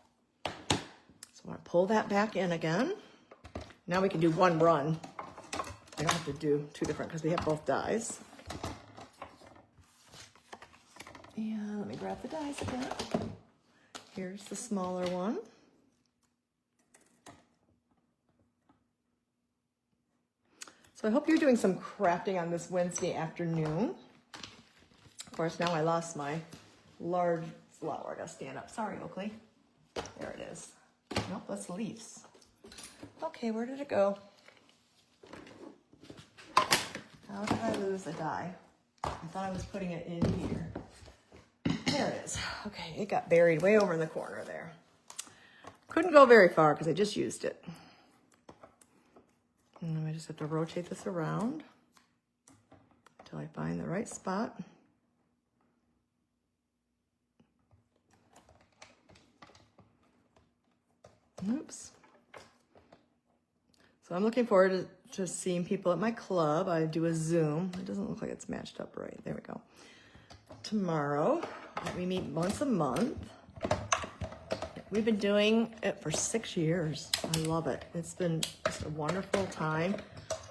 So I want to pull that back in again. Now we can do 1 run. I don't have to do 2 different because we have both dies. And let me grab the dies again. Here's the smaller one. So I hope you're doing some crafting on this Wednesday afternoon. Of course, now I lost my large flower. I gotta stand up. Sorry, Oakley. There it is. Nope, that's leaves. Okay, where did it go? How did I lose a die? I thought I was putting it in here. There it is. Okay, it got buried way over in the corner there. Couldn't go very far because I just used it. And then I just have to rotate this around until I find the right spot. Oops. So I'm looking forward to seeing people at my club. I do a Zoom. It doesn't look like it's matched up right. There we go. Tomorrow, we meet once a month. We've been doing it for 6 years. I love it. It's been just a wonderful time.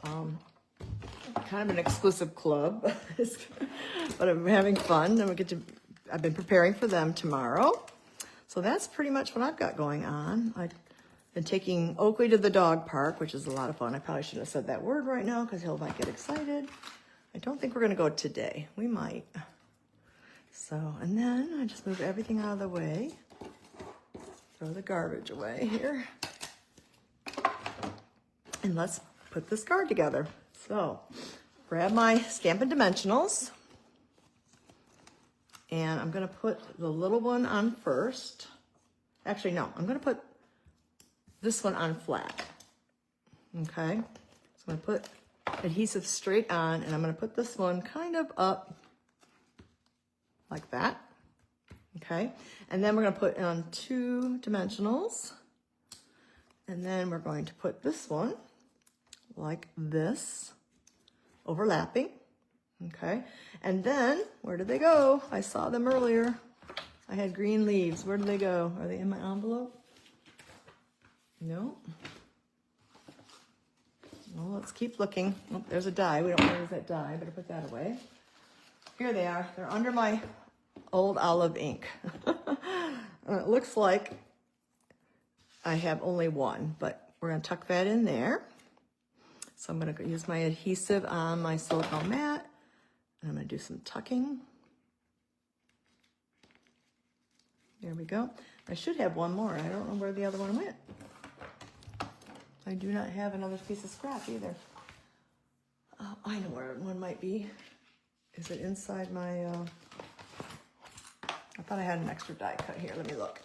Kind of an exclusive club, but I'm having fun. And I've been preparing for them tomorrow. So that's pretty much what I've got going on. I've been taking Oakley to the dog park, which is a lot of fun. I probably shouldn't have said that word right now because he'll might get excited. I don't think we're gonna go today. We might. So, and then I just move everything out of the way. Throw the garbage away here. And let's put this card together. So, grab my Stampin' Dimensionals. And I'm gonna put the little one on first. Actually, no, I'm gonna put this one on flat. Okay, so I'm gonna put adhesive straight on, and I'm gonna put this one kind of up like that. Okay, and then we're gonna put on 2 dimensionals. And then we're going to put this one like this, overlapping. Okay, and then, where did they go? I saw them earlier. I had green leaves. Where did they go? Are they in my envelope? No. Well, let's keep looking. Oh, there's a die. We don't want to use that die. Better put that away. Here they are. They're under my old olive ink. It looks like I have only one, but we're going to tuck that in there. So I'm going to use my adhesive on my silicone mat. I'm going to do some tucking. There we go. I should have one more. I don't know where the other one went. I do not have another piece of scrap either. I know where one might be. Is it inside my... I thought I had an extra die cut here. Let me look.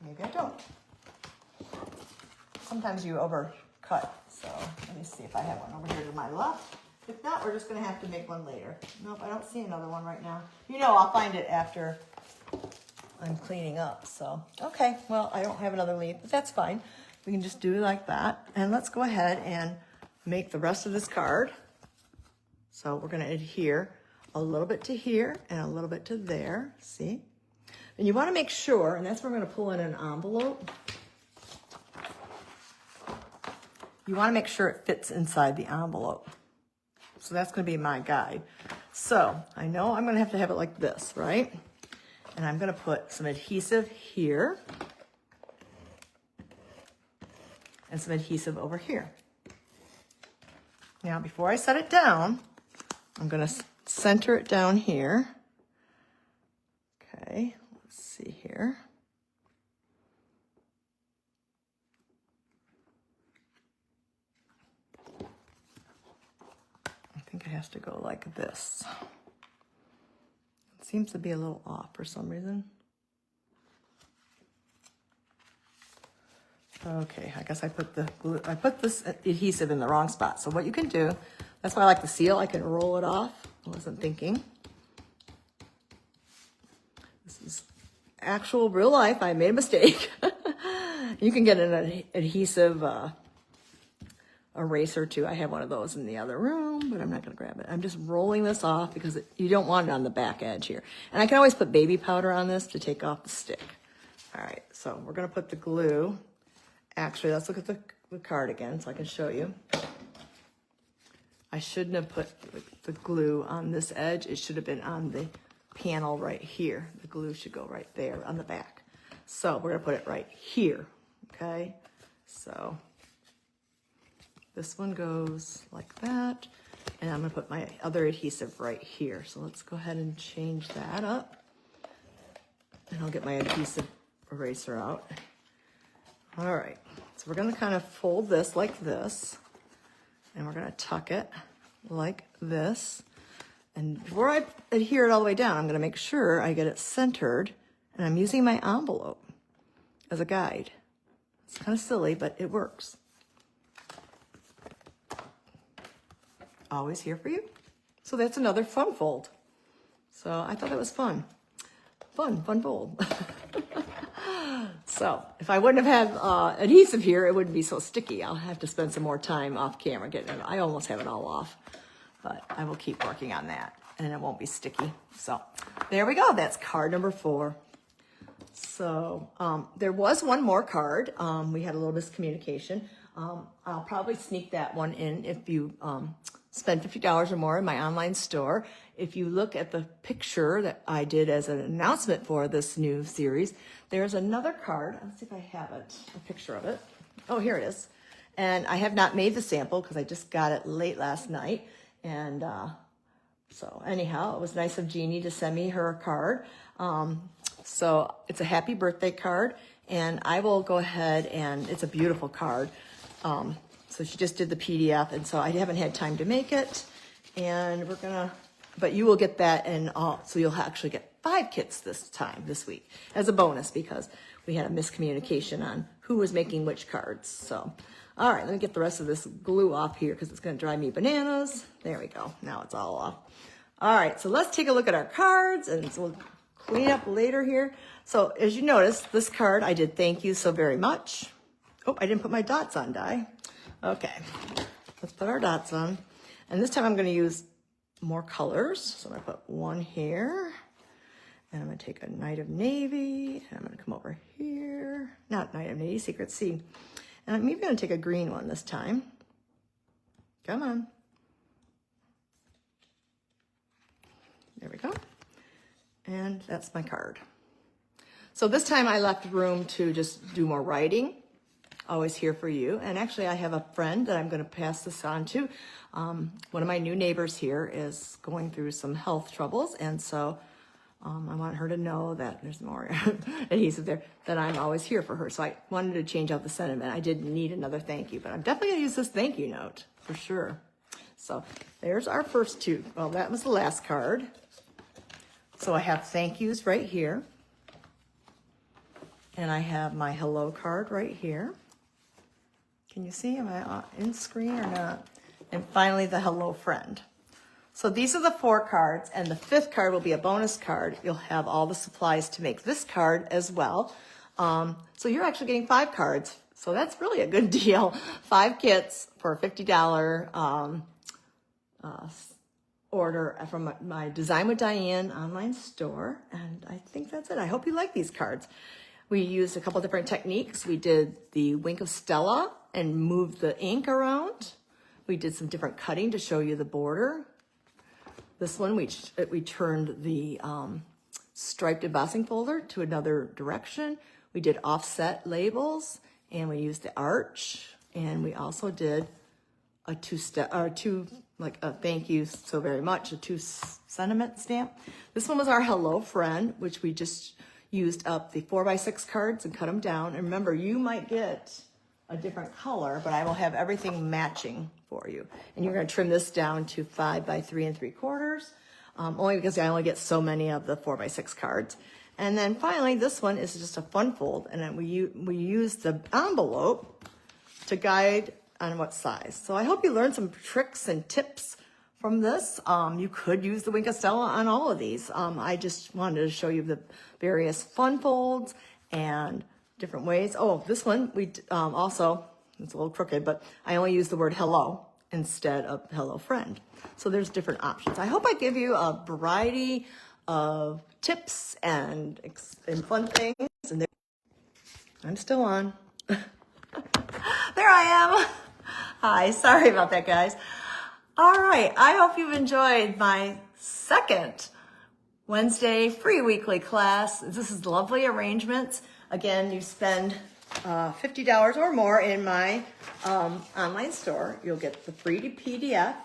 Maybe I don't. Sometimes you overcut. So let me see if I have one over here to my left. If not, we're just going to have to make one later. Nope, I don't see another one right now. You know, I'll find it after I'm cleaning up. So, okay, well, I don't have another leaf, but that's fine. We can just do it like that. And let's go ahead and make the rest of this card. So we're going to adhere a little bit to here and a little bit to there. See? And you want to make sure, and that's where we're going to pull in an envelope. You want to make sure it fits inside the envelope. So that's going to be my guide. So I know I'm going to have it like this, right? And I'm going to put some adhesive here and some adhesive over here. Now, before I set it down, I'm going to center it down here. Okay, let's see here. I think it has to go like this. It seems to be a little off for some reason. Okay, I guess I put this adhesive in the wrong spot. So what you can do, that's why I like the seal. I can roll it off. I wasn't thinking. This is actual real life. I made a mistake. You can get an adhesive eraser too. I have one of those in the other room, but I'm not going to grab it. I'm just rolling this off because you don't want it on the back edge here. And I can always put baby powder on this to take off the stick. All right, so we're going to put the glue. Actually, let's look at the card again so I can show you. I shouldn't have put the glue on this edge. It should have been on the panel right here. The glue should go right there on the back. So we're going to put it right here, okay? So this one goes like that, and I'm going to put my other adhesive right here. So let's go ahead and change that up, and I'll get my adhesive eraser out. All right, so we're going to kind of fold this like this, and we're going to tuck it like this. And before I adhere it all the way down, I'm going to make sure I get it centered, and I'm using my envelope as a guide. It's kind of silly, but it works. Always here for you. So that's another fun fold. So I thought that was fun. Fun fold. So if I wouldn't have had adhesive here, it wouldn't be so sticky. I'll have to spend some more time off camera getting it. I almost have it all off, but I will keep working on that and it won't be sticky. So there we go. That's card number 4. So there was one more card. We had a little miscommunication. I'll probably sneak that one in if you spend $50 or more in my online store. If you look at the picture that I did as an announcement for this new series, there's another card. Let's see if I have it, a picture of it. Oh, here it is. And I have not made the sample because I just got it late last night. And so anyhow, it was nice of Jeannie to send me her card. So it's a happy birthday card. And I will go ahead and it's a beautiful card. So she just did the PDF, and so I haven't had time to make it. And we're gonna, but you will get that, and so you'll actually get 5 kits this week, as a bonus because we had a miscommunication on who was making which cards. So, all right, let me get the rest of this glue off here because it's gonna drive me bananas. There we go. Now it's all off. All right, so let's take a look at our cards, and so we'll clean up later here. So as you notice, this card I did thank you so very much. Oh, I didn't put my dots on, did I? Okay, let's put our dots on. And this time I'm gonna use more colors. So I'm gonna put one here, and I'm gonna take a Night of Navy, and I'm gonna come over here. Not Night of Navy, Secret Sea. And I'm even gonna take a green one this time. Come on. There we go. And that's my card. So this time I left room to just do more writing. Always here for you. And actually I have a friend that I'm going to pass this on to. One of my new neighbors here is going through some health troubles. And so I want her to know that there's more adhesive there, that I'm always here for her. So I wanted to change out the sentiment. I didn't need another thank you, but I'm definitely going to use this thank you note for sure. So there's our first 2. Well, that was the last card. So I have thank yous right here. And I have my hello card right here. Can you see? Am I in screen or not? And finally, the hello friend. So these are the 4 cards, and the 5th card will be a bonus card. You'll have all the supplies to make this card as well. So you're actually getting 5 cards. So that's really a good deal. 5 kits for a $50 order from my Design with Diane online store. And I think that's it. I hope you like these cards. We used a couple different techniques. We did the Wink of Stella and moved the ink around. We did some different cutting to show you the border. This one, we turned the striped embossing folder to another direction. We did offset labels, and we used the arch, and we also did a like a thank you so very much, a 2 sentiment stamp. This one was our hello friend, which we just used up the 4x6 cards and cut them down. And remember, you might get a different color, but I will have everything matching for you. And you're gonna trim this down to 5 by 3 3/4, only because I only get so many of the 4x6 cards. And then finally, this one is just a fun fold, and then we use the envelope to guide on what size. So I hope you learned some tricks and tips from this. You could use the Wink of Stella on all of these. I just wanted to show you the various fun folds and different ways. Oh, this one, we also, it's a little crooked, but I only use the word hello instead of hello friend. So there's different options. I hope I give you a variety of tips and fun things. And I'm still on. There I am. Hi, sorry about that, guys. All right, I hope you've enjoyed my second Wednesday free weekly class. This is Lovely Arrangements. Again, you spend $50 or more in my online store. You'll get the free PDF.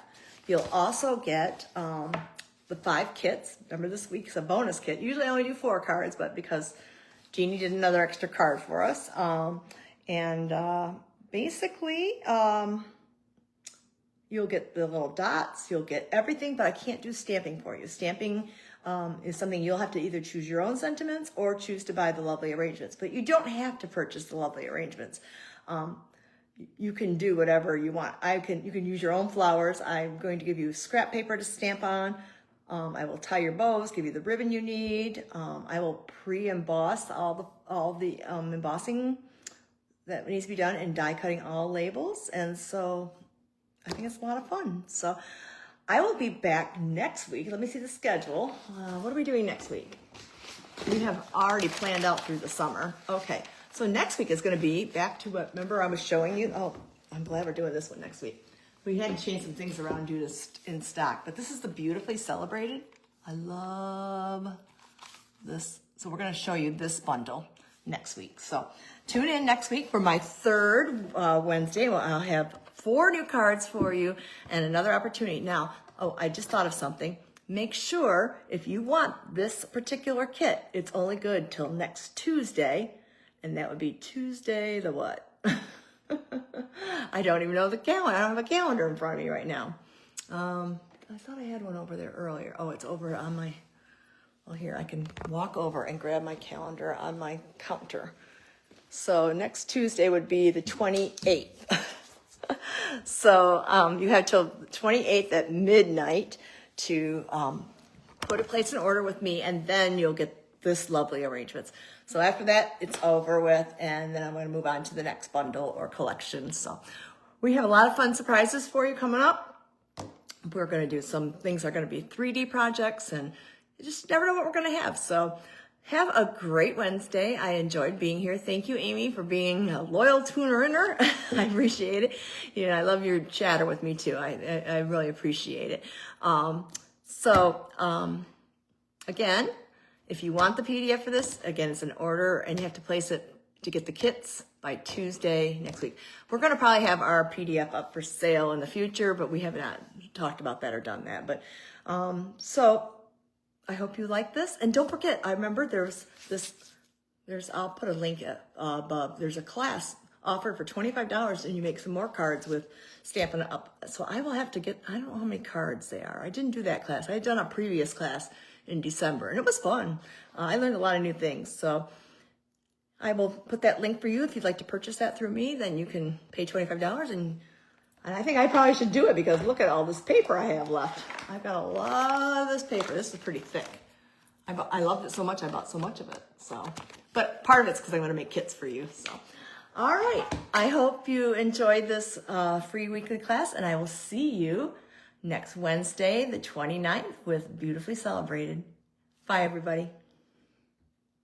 You'll also get the 5 kits. Remember, this week's a bonus kit. Usually I only do 4 cards, but because Jeannie did another extra card for us. Basically, you'll get the little dots, you'll get everything, but I can't do stamping for you. Stamping is something you'll have to either choose your own sentiments or choose to buy the Lovely Arrangements. But you don't have to purchase the Lovely Arrangements. You can do whatever you want. You can use your own flowers. I'm going to give you scrap paper to stamp on. I will tie your bows, give you the ribbon you need. I will pre-emboss all the embossing that needs to be done, and die cutting all labels. And so I think it's a lot of fun. So I will be back next week. Let me see the schedule. What are we doing next week? We have already planned out through the summer. Okay, so next week is going to be back to what, remember I was showing you? Oh, I'm glad we're doing this one next week. We had to change some things around due to in stock, but this is the Beautifully Celebrated. I love this. So we're going to show you this bundle next week. So tune in next week for my third Wednesday. Well, I'll have 4 new cards for you and another opportunity. Now, I just thought of something. Make sure if you want this particular kit, it's only good till next Tuesday. And that would be Tuesday the what? I don't even know the calendar. I don't have a calendar in front of me right now. I thought I had one over there earlier. Oh, it's over on my, well, here, I can walk over and grab my calendar on my counter. So next Tuesday would be the 28th. So you have till the 28th at midnight to place an order with me, and then you'll get this lovely arrangements. So after that, it's over with, and then I'm going to move on to the next bundle or collection. So we have a lot of fun surprises for you coming up. We're going to do some things that are going to be 3D projects, and you just never know what we're going to have. So have a great Wednesday. I enjoyed being here. Thank you, Amy, for being a loyal tuner-inner. I appreciate it. You know, I love your chatter with me too. I really appreciate it. Again, if you want the PDF for this, again, it's an order, and you have to place it to get the kits by Tuesday next week. We're going to probably have our PDF up for sale in the future, but we have not talked about that or done that. But so I hope you like this. And don't forget, I remember I'll put a link above. There's a class offered for $25, and you make some more cards with Stampin' Up. So I will have to get, I don't know how many cards they are. I didn't do that class. I had done a previous class in December, and it was fun. I learned a lot of new things. So I will put that link for you. If you'd like to purchase that through me, then you can pay $25, and I think I probably should do it because look at all this paper I have left. I've got a lot of this paper. This is pretty thick. I loved it so much, I bought so much of it. So, but part of it's because I'm going to make kits for you. So, all right. I hope you enjoyed this free weekly class, and I will see you next Wednesday, the 29th, with Beautifully Celebrated. Bye, everybody.